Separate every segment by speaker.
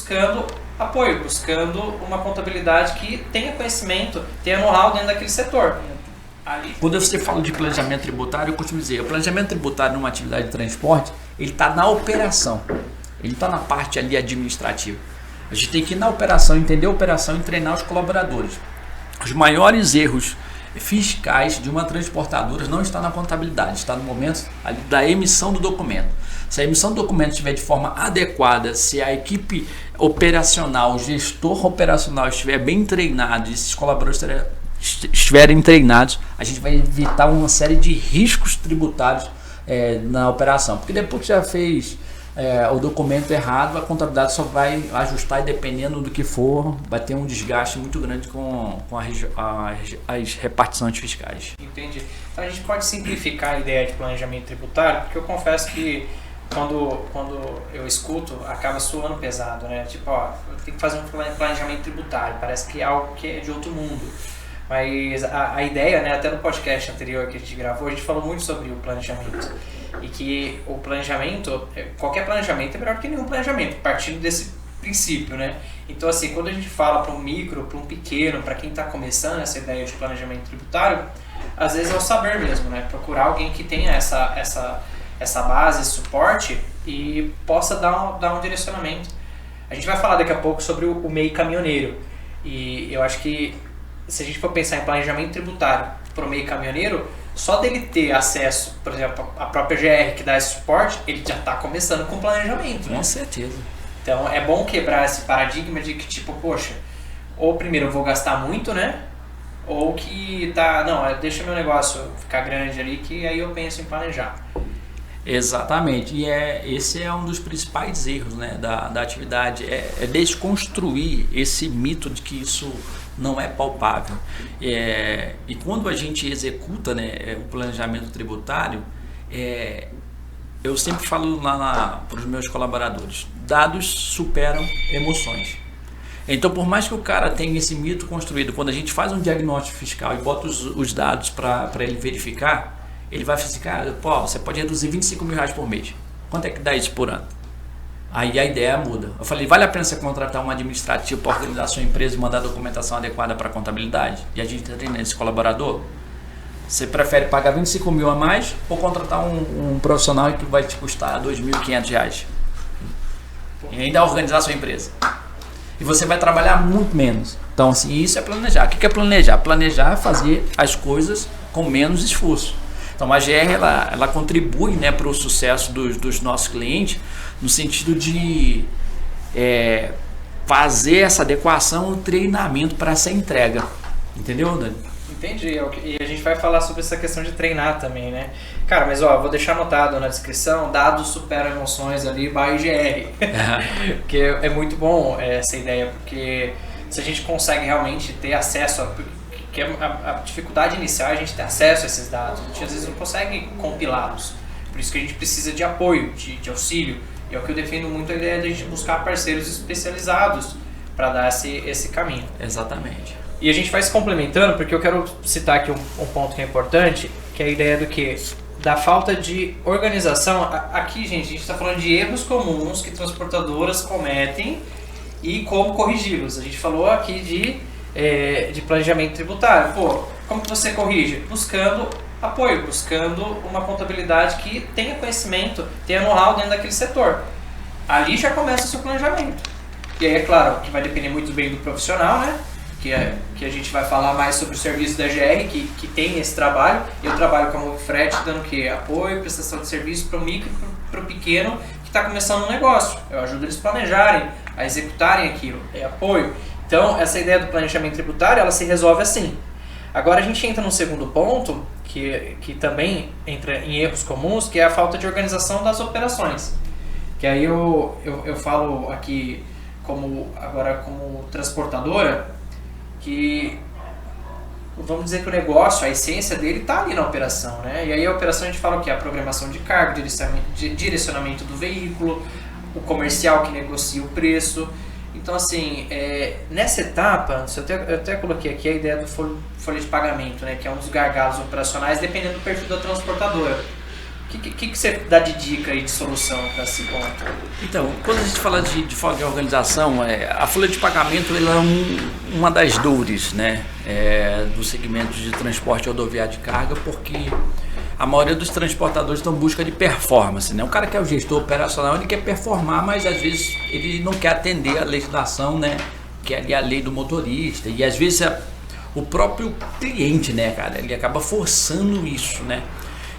Speaker 1: buscando apoio, buscando uma contabilidade que tenha conhecimento, tenha know-how dentro daquele setor.
Speaker 2: Quando você fala de planejamento tributário, eu costumo dizer, o planejamento tributário numa atividade de transporte, ele está na operação, ele está na parte ali administrativa. A gente tem que ir na operação, entender a operação e treinar os colaboradores. Os maiores erros fiscais de uma transportadora não está na contabilidade, está no momento ali da emissão do documento. Se a emissão do documento estiver de forma adequada, se a equipe operacional, o gestor operacional estiver bem treinado e esses colaboradores estiverem treinados, a gente vai evitar uma série de riscos tributários na operação. Porque depois que já fez o documento errado, a contabilidade só vai ajustar e dependendo do que for, vai ter um desgaste muito grande com as repartições fiscais.
Speaker 1: Entendi. Então a gente pode simplificar a ideia de planejamento tributário, porque eu confesso que quando eu escuto, acaba soando pesado, né? Tipo, ó, eu tenho que fazer um planejamento tributário, parece que é algo que é de outro mundo. Mas a ideia, né, até no podcast anterior que a gente gravou, a gente falou muito sobre o planejamento. E que o planejamento, qualquer planejamento é melhor que nenhum planejamento, partindo desse princípio, né? Então, assim, quando a gente fala para um micro, para um pequeno, para quem está começando essa ideia de planejamento tributário, às vezes é o saber mesmo, né? Procurar alguém que tenha essa base, esse suporte e possa dar um direcionamento. A gente vai falar daqui a pouco sobre o MEI caminhoneiro. E eu acho que se a gente for pensar em planejamento tributário para o MEI caminhoneiro, só dele ter acesso, por exemplo, à própria GR que dá esse suporte, ele já está começando com planejamento, né?
Speaker 2: Com certeza.
Speaker 1: Então é bom quebrar esse paradigma de que tipo, poxa, ou primeiro eu vou gastar muito, né? Ou que deixa meu negócio ficar grande ali que aí eu penso em planejar.
Speaker 2: Exatamente, e esse é um dos principais erros, né, da atividade, é desconstruir esse mito de que isso não é palpável. E quando a gente executa, né, o planejamento tributário, eu sempre falo para os meus colaboradores, dados superam emoções. Então, por mais que o cara tenha esse mito construído, quando a gente faz um diagnóstico fiscal e bota os dados para ele verificar, ele vai falar assim, cara, pô, você pode reduzir R$25.000 por mês. Quanto é que dá isso por ano? Aí a ideia muda. Eu falei, vale a pena você contratar um administrativo para organizar a sua empresa e mandar a documentação adequada para a contabilidade? E a gente está treinando esse colaborador? Você prefere pagar R$25.000 a mais ou contratar um profissional que vai te custar R$2.500? E ainda organizar a sua empresa. E você vai trabalhar muito menos. Então, assim, isso é planejar. O que é planejar? Planejar é fazer as coisas com menos esforço. Então a GR ela contribui, né, para o sucesso dos nossos clientes no sentido de fazer essa adequação, o treinamento para essa entrega. Entendeu, Dani?
Speaker 1: Entendi. E a gente vai falar sobre essa questão de treinar também, né? Cara, mas ó, vou deixar anotado na descrição, dados superam emoções ali, by GR. Porque é muito bom essa ideia, porque se a gente consegue realmente ter acesso que a dificuldade inicial é a gente ter acesso a esses dados, a gente às vezes não consegue compilá-los, por isso que a gente precisa de apoio, de auxílio, e é o que eu defendo muito a ideia de a gente buscar parceiros especializados para dar esse caminho.
Speaker 2: Exatamente.
Speaker 1: E a gente vai se complementando, porque eu quero citar aqui um ponto que é importante, que é a ideia do que? Da falta de organização. Aqui, gente, a gente está falando de erros comuns que transportadoras cometem e como corrigi-los. A gente falou aqui de planejamento tributário. Pô, como que você corrige? Buscando apoio, buscando uma contabilidade que tenha conhecimento, tenha know-how dentro daquele setor. Ali já começa o seu planejamento. E aí, é claro, que vai depender muito bem do profissional, né? Que a gente vai falar mais sobre o serviço da GR, que tem esse trabalho. Eu trabalho com a Movefret dando o quê? Apoio, prestação de serviço para o micro e para o pequeno que está começando um negócio. Eu ajudo eles a planejarem, a executarem aquilo. É apoio. Então, essa ideia do planejamento tributário, ela se resolve assim. Agora a gente entra num segundo ponto, que também entra em erros comuns, que é a falta de organização das operações. Que aí eu falo aqui como transportadora, que vamos dizer que o negócio, a essência dele está ali na operação, né? E aí a operação a gente fala o que? A programação de carga, direcionamento do veículo, o comercial que negocia o preço. Então, assim, nessa etapa, eu até coloquei aqui a ideia do folha de pagamento, né, que é um dos gargalos operacionais, dependendo do perfil da transportadora. que você dá de dica aí de solução para esse ponto?
Speaker 2: Então, quando a gente fala de falta de organização, a folha de pagamento ela é uma das dores, né, do segmento de transporte rodoviário de carga, porque a maioria dos transportadores estão em busca de performance, né? O cara que é o gestor operacional, ele quer performar, mas às vezes ele não quer atender a legislação, né, que é ali a lei do motorista, e às vezes o próprio cliente, né, cara, ele acaba forçando isso, né?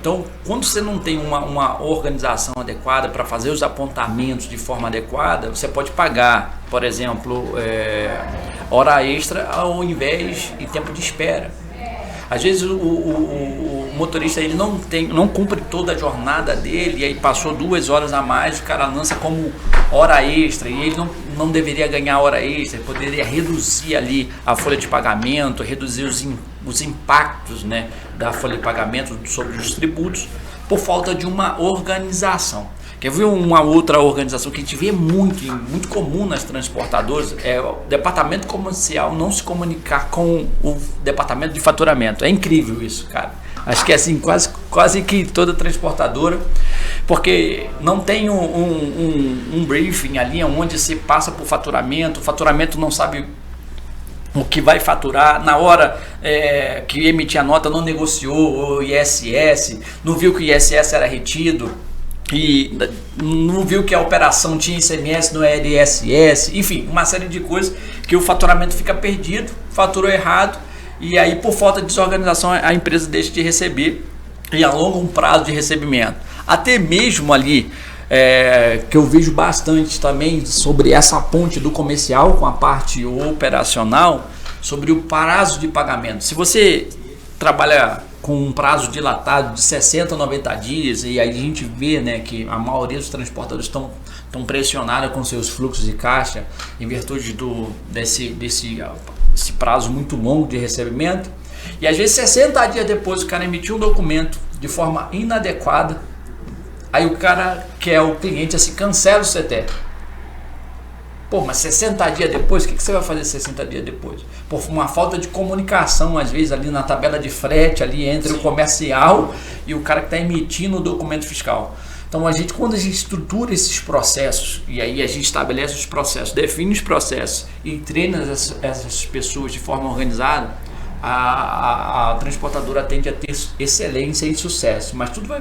Speaker 2: Então, quando você não tem uma organização adequada para fazer os apontamentos de forma adequada, você pode pagar, por exemplo, hora extra ao invés de tempo de espera. Às vezes o motorista ele não cumpre toda a jornada dele, e aí passou 2 horas a mais, o cara lança como hora extra, e ele não deveria ganhar hora extra, ele poderia reduzir ali a folha de pagamento, reduzir os impactos, né, da folha de pagamento sobre os tributos, por falta de uma organização. Quer ver uma outra organização que a gente vê muito comum nas transportadoras? É o departamento comercial não se comunicar com o departamento de faturamento. É incrível isso, cara. Acho que é assim, quase que toda transportadora, porque não tem um briefing ali onde se passa por faturamento, o faturamento não sabe o que vai faturar, na hora que emitir a nota não negociou o ISS, não viu que o ISS era retido, e não viu que a operação tinha ICMS no ISS, enfim, uma série de coisas que o faturamento fica perdido, faturou errado, e aí por falta de desorganização a empresa deixa de receber e alonga um prazo de recebimento. Até mesmo ali, que eu vejo bastante também sobre essa ponte do comercial com a parte operacional, sobre o prazo de pagamento. Se você trabalha com um prazo dilatado de 60 a 90 dias, e aí a gente vê, né, que a maioria dos transportadores estão pressionados com seus fluxos de caixa em virtude desse prazo muito longo de recebimento, e às vezes 60 dias depois o cara emitiu um documento de forma inadequada, aí o cara que é o cliente assim, cancela o CT. Pô, mas 60 dias depois, o que você vai fazer 60 dias depois? Por uma falta de comunicação, às vezes, ali na tabela de frete, ali entre o comercial e o cara que está emitindo o documento fiscal. Então, quando a gente estrutura esses processos, e aí a gente estabelece os processos, define os processos e treina essas pessoas de forma organizada, a transportadora tende a ter excelência e sucesso. Mas tudo vai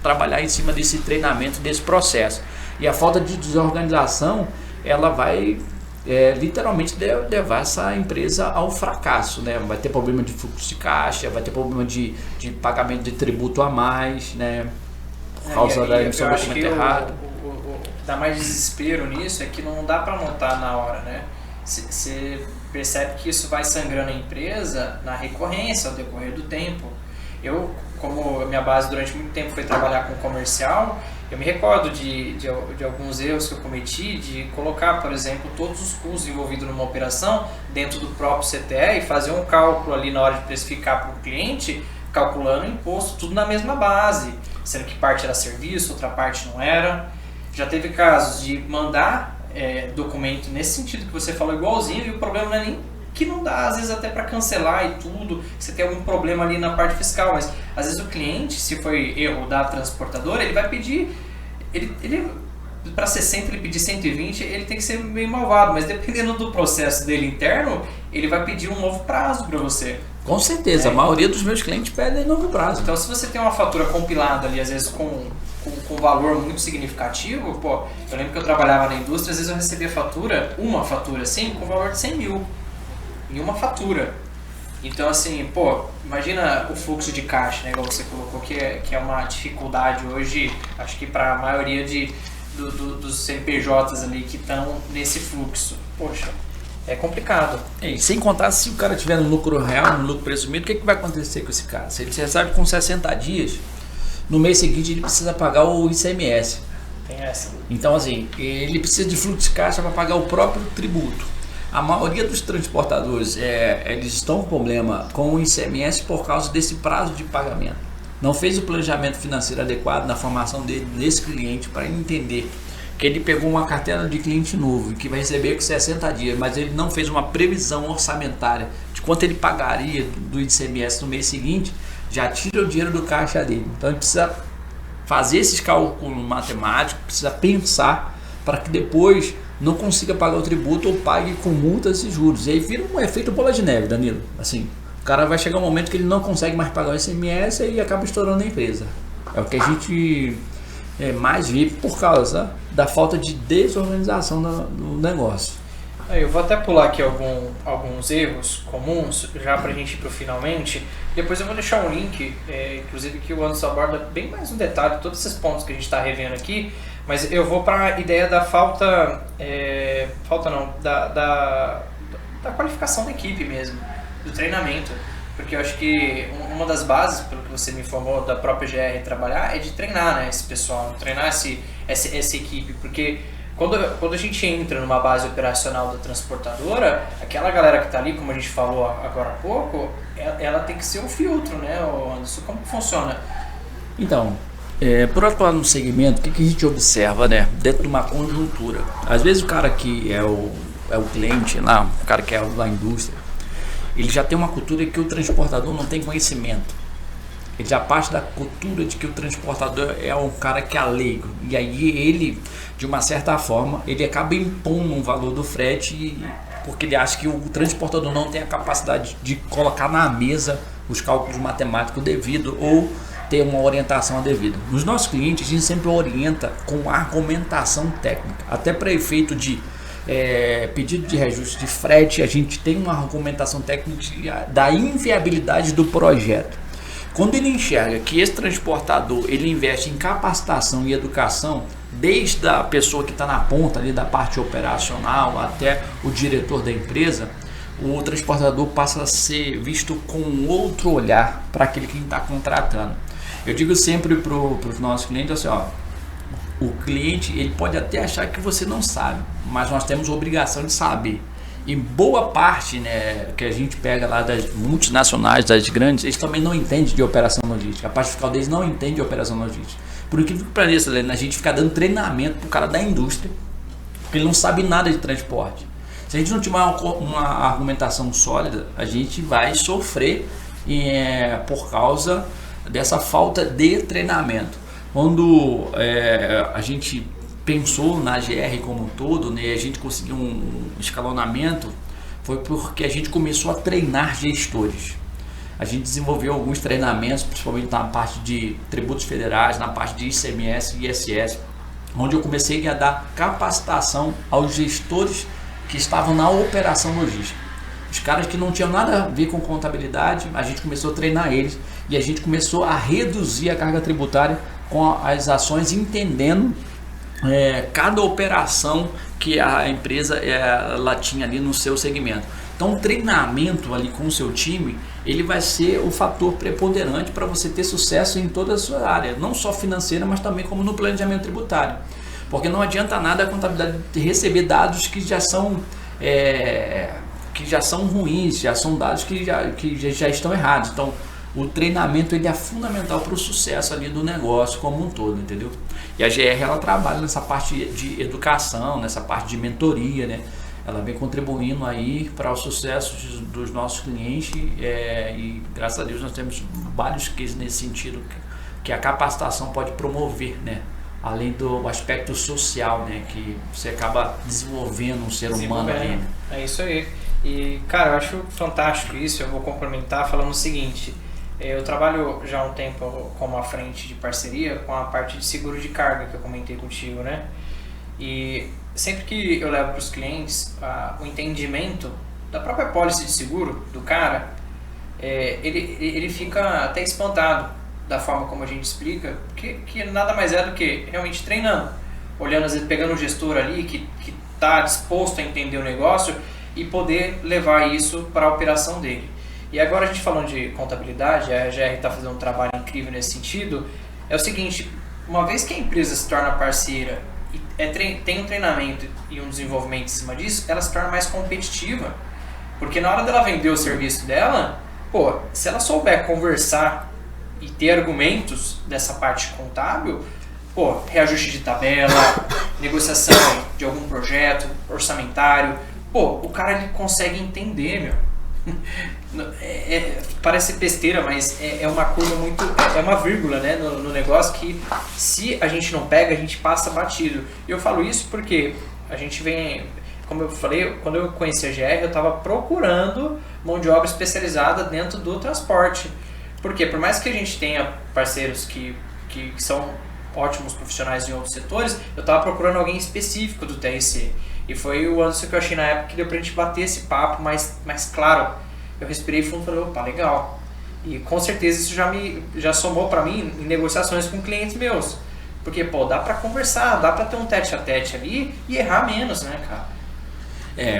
Speaker 2: trabalhar em cima desse treinamento, desse processo. E a falta de desorganização, ela vai literalmente levar essa empresa ao fracasso, né? Vai ter problema de fluxo de caixa, vai ter problema de pagamento de tributo a mais, né? Por causa da emissão do documento errado.
Speaker 1: O que dá mais desespero nisso é que não dá para anotar na hora, né? Você percebe que isso vai sangrando a empresa na recorrência, ao decorrer do tempo. Eu, como minha base durante muito tempo foi trabalhar com comercial, eu me recordo de alguns erros que eu cometi, de colocar, por exemplo, todos os custos envolvidos numa operação dentro do próprio CTE e fazer um cálculo ali na hora de precificar para o cliente, calculando o imposto, tudo na mesma base, sendo que parte era serviço, outra parte não era. Já teve casos de mandar documento nesse sentido que você falou igualzinho, e o problema não é nem que não dá, às vezes até para cancelar e tudo, você tem algum problema ali na parte fiscal, mas às vezes o cliente, se foi erro da transportadora, ele vai pedir, ele para 60 ele pedir 120, ele tem que ser meio malvado, mas dependendo do processo dele interno, ele vai pedir um novo prazo para você.
Speaker 2: Com certeza, a maioria dos meus clientes pedem novo prazo.
Speaker 1: Então se você tem uma fatura compilada ali, às vezes com valor muito significativo, pô, eu lembro que eu trabalhava na indústria, às vezes eu recebia uma fatura assim, com valor de 100 mil. Em uma fatura. Então assim, pô, imagina o fluxo de caixa, né, igual você colocou, que é uma dificuldade hoje, acho que para a maioria dos CNPJs ali que estão nesse fluxo. Poxa, é complicado.
Speaker 2: E sem contar, se o cara tiver no lucro real, no lucro presumido, o que vai acontecer com esse cara? Se ele recebe com 60 dias, no mês seguinte ele precisa pagar o ICMS.
Speaker 1: Tem essa.
Speaker 2: Então assim, ele precisa de fluxo de caixa para pagar o próprio tributo. A maioria dos transportadores, eles estão com problema com o ICMS por causa desse prazo de pagamento. Não fez o planejamento financeiro adequado na formação dele, nesse cliente, para ele entender que ele pegou uma cartela de cliente novo e que vai receber com 60 dias, mas ele não fez uma previsão orçamentária de quanto ele pagaria do ICMS no mês seguinte, já tira o dinheiro do caixa dele. Então ele precisa fazer esses cálculos matemáticos, precisa pensar para que depois não consiga pagar o tributo ou pague com multas e juros. E aí vira um efeito bola de neve, Danilo. Assim, o cara vai chegar um momento que ele não consegue mais pagar o ICMS e acaba estourando a empresa. É o que a gente mais vê por causa da falta de desorganização do negócio.
Speaker 1: Eu vou até pular aqui alguns erros comuns, já para a gente ir para o finalmente. Depois eu vou deixar um link, inclusive que o Anderson aborda bem mais no detalhe todos esses pontos que a gente está revendo aqui, mas eu vou para a ideia da da qualificação da equipe mesmo, do treinamento. Porque eu acho que uma das bases, pelo que você me informou, da própria GR trabalhar, é de treinar, né, esse pessoal, treinar essa equipe, porque quando a gente entra numa base operacional da transportadora, aquela galera que está ali, como a gente falou agora há pouco, ela tem que ser um filtro, né, Anderson? Como que funciona?
Speaker 2: Então, por atuar no segmento, o que a gente observa, né, dentro de uma conjuntura? Às vezes o cara que é o cliente lá, o cara que é da indústria, ele já tem uma cultura que o transportador não tem conhecimento. Ele já parte da cultura de que o transportador é um cara que é leigo. E aí ele, de uma certa forma, ele acaba impondo um valor do frete porque ele acha que o transportador não tem a capacidade de colocar na mesa os cálculos matemáticos devido ou ter uma orientação devida. Nos nossos clientes, a gente sempre orienta com argumentação técnica. Até para efeito de pedido de reajuste de frete, a gente tem uma argumentação técnica da inviabilidade do projeto. Quando ele enxerga que esse transportador ele investe em capacitação e educação, desde a pessoa que está na ponta ali da parte operacional até o diretor da empresa, o transportador passa a ser visto com outro olhar para aquele que está contratando. Eu digo sempre para os nossos clientes assim, ó, o cliente ele pode até achar que você não sabe, mas nós temos a obrigação de saber. E boa parte, né, que a gente pega lá das multinacionais, das grandes, eles também não entendem de operação logística. A parte fiscal deles não entende de operação logística. Por incrível que pareça, a gente fica dando treinamento para o cara da indústria, porque ele não sabe nada de transporte. Se a gente não tiver uma argumentação sólida, a gente vai sofrer por causa dessa falta de treinamento. Quando a gente pensou na GR como um todo, né, a gente conseguiu um escalonamento, foi porque a gente começou a treinar gestores. A gente desenvolveu alguns treinamentos, principalmente na parte de tributos federais, na parte de ICMS e ISS, onde eu comecei a dar capacitação aos gestores que estavam na operação logística. Os caras que não tinham nada a ver com contabilidade, a gente começou a treinar eles e a gente começou a reduzir a carga tributária com as ações, entendendo cada operação que a empresa ela tinha ali no seu segmento. Então o treinamento ali com o seu time, ele vai ser o fator preponderante para você ter sucesso em toda a sua área, não só financeira, mas também como no planejamento tributário. Porque não adianta nada a contabilidade receber dados que já são ruins, já são dados que já estão errados. Então o treinamento ele é fundamental para o sucesso ali do negócio como um todo, entendeu? E a GR ela trabalha nessa parte de educação, nessa parte de mentoria, né? Ela vem contribuindo aí para o sucesso dos nossos clientes e graças a Deus nós temos vários cases nesse sentido que a capacitação pode promover, né? Além do aspecto social, né? Que você acaba desenvolvendo um ser humano ali, né?
Speaker 1: É isso aí. E cara, eu acho fantástico isso. Eu vou complementar falando o seguinte. Eu trabalho já há um tempo como à frente de parceria com a parte de seguro de carga que eu comentei contigo, né? E sempre que eu levo para os clientes o entendimento da própria pólice de seguro do cara, ele fica até espantado da forma como a gente explica, que nada mais é do que realmente treinando, olhando, às vezes pegando um gestor ali que está disposto a entender o negócio e poder levar isso para a operação dele. E agora a gente falando de contabilidade, a GR está fazendo um trabalho incrível nesse sentido, é o seguinte, uma vez que a empresa se torna parceira e tem um treinamento e um desenvolvimento em cima disso, ela se torna mais competitiva, porque na hora dela vender o serviço dela, se ela souber conversar e ter argumentos dessa parte contábil, reajuste de tabela, negociação de algum projeto orçamentário, o cara ele consegue entender, Parece besteira, mas é uma curva muito. É uma vírgula, né, no negócio que se a gente não pega, a gente passa batido. E eu falo isso porque a gente vem. Como eu falei, quando eu conheci a GR, eu estava procurando mão de obra especializada dentro do transporte. Porque por mais que a gente tenha parceiros que são ótimos profissionais em outros setores, eu estava procurando alguém específico do TRC. E foi o Anderson que eu achei na época que deu pra gente bater esse papo mais claro. Eu respirei fundo e falei, opa, legal. E com certeza isso já somou para mim em negociações com clientes meus. Porque, pô, dá para conversar, dá para ter um tete-a-tete ali e errar menos, né, cara?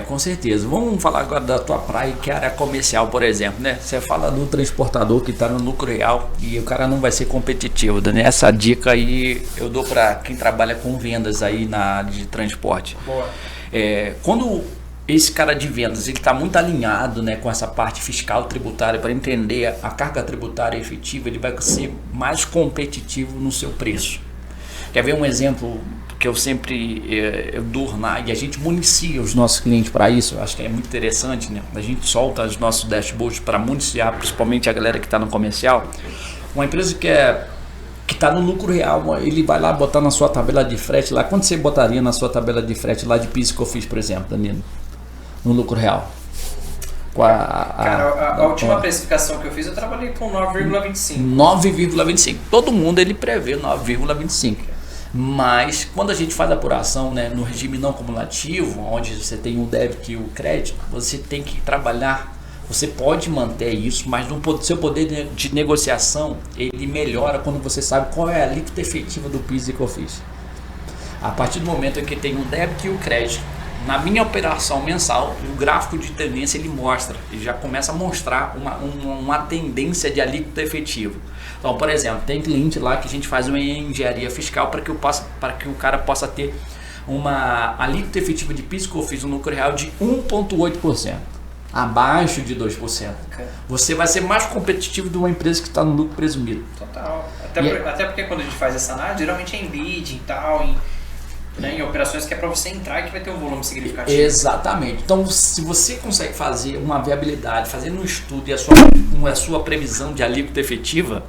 Speaker 2: Com certeza. Vamos falar agora da tua praia, que é a área comercial, por exemplo, né? Você fala do transportador que está no lucro real e o cara não vai ser competitivo, né? Essa dica aí eu dou para quem trabalha com vendas aí na área de transporte.
Speaker 1: Boa.
Speaker 2: Quando esse cara de vendas ele está muito alinhado, né, com essa parte fiscal tributária para entender a carga tributária efetiva, ele vai ser mais competitivo no seu preço. Quer ver um exemplo que eu sempre eu dou e a gente municia os nossos clientes para isso? Eu acho que é muito interessante, né? A gente solta os nossos dashboards para municiar, principalmente a galera que está no comercial. Uma empresa que está no lucro real, ele vai lá botar na sua tabela de frete lá. Quanto você botaria na sua tabela de frete lá de PIS que eu fiz, por exemplo, Danilo? No lucro real?
Speaker 1: Cara, a última precificação que eu fiz, eu trabalhei com 9,25.
Speaker 2: 9,25. Todo mundo ele prevê 9,25. Mas quando a gente faz a apuração, né, no regime não cumulativo, onde você tem o débito e o crédito, você tem que trabalhar. Você pode manter isso, mas no seu poder de negociação ele melhora quando você sabe qual é a alíquota efetiva do PIS e COFINS. A partir do momento em que tem o débito e o crédito, na minha operação mensal, o gráfico de tendência ele já começa a mostrar uma tendência de alíquota efetiva. Então, por exemplo, tem cliente lá que a gente faz uma engenharia fiscal para que o cara possa ter uma alíquota efetiva de PIS e COFINS no lucro real de 1,8%. Abaixo de 2%. Okay. Você vai ser mais competitivo de uma empresa que está no lucro presumido.
Speaker 1: Total. Até porque quando a gente faz essa análise, geralmente é em bidding e tal, em operações que é para você entrar e que vai ter um volume significativo.
Speaker 2: Exatamente. Então, se você consegue fazer uma viabilidade, fazendo um estudo e a sua previsão de alíquota efetiva,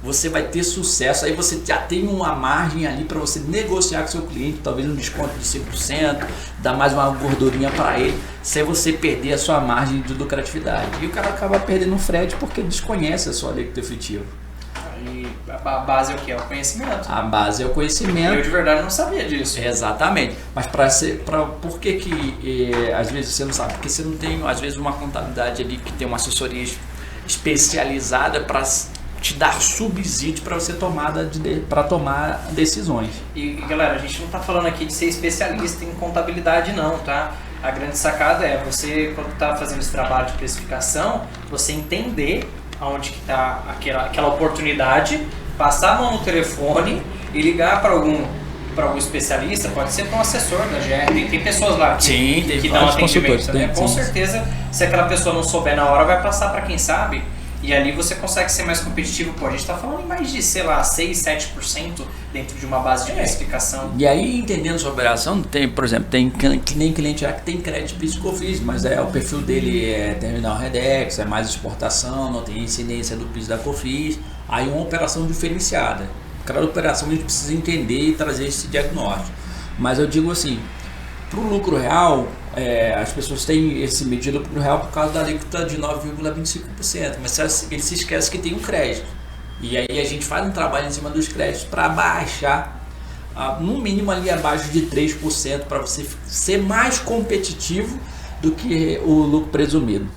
Speaker 2: você vai ter sucesso. Aí você já tem uma margem ali para você negociar com seu cliente, talvez um desconto de 5%, dar mais uma gordurinha para ele, sem você perder a sua margem de lucratividade. E o cara acaba perdendo o frete porque desconhece a sua alíquota efetiva.
Speaker 1: E a base é o que? É o conhecimento.
Speaker 2: A base é o conhecimento.
Speaker 1: Eu de verdade não sabia disso.
Speaker 2: Exatamente. Mas por que às vezes você não sabe? Porque você não tem, às vezes, uma contabilidade ali que tem uma assessoria especializada para te dar subsídio para você tomar decisões.
Speaker 1: E galera, a gente não está falando aqui de ser especialista em contabilidade não, tá? A grande sacada é você, quando está fazendo esse trabalho de precificação, você entender aonde que está aquela oportunidade, passar a mão no telefone e ligar para algum especialista, pode ser para um assessor da GR, tem pessoas lá que dão atendimento, né? Com certeza, se aquela pessoa não souber na hora, vai passar para quem sabe. E ali você consegue ser mais competitivo. Pô, a gente está falando em mais de, 6, 7% dentro de uma base de precificação.
Speaker 2: E aí, entendendo sua operação, por exemplo, tem cliente lá que tem crédito PIS e COFINS, mas o perfil dele é terminal Redex, é mais exportação, não tem incidência do PIS da COFINS. Aí uma operação diferenciada. Cada operação a gente precisa entender e trazer esse diagnóstico. Mas eu digo assim, para o lucro real, as pessoas têm esse medo de lucro real por causa da alíquota de 9,25%, mas eles se esquecem que tem um crédito. E aí a gente faz um trabalho em cima dos créditos para baixar, no mínimo ali abaixo de 3%, para você ser mais competitivo do que o lucro presumido.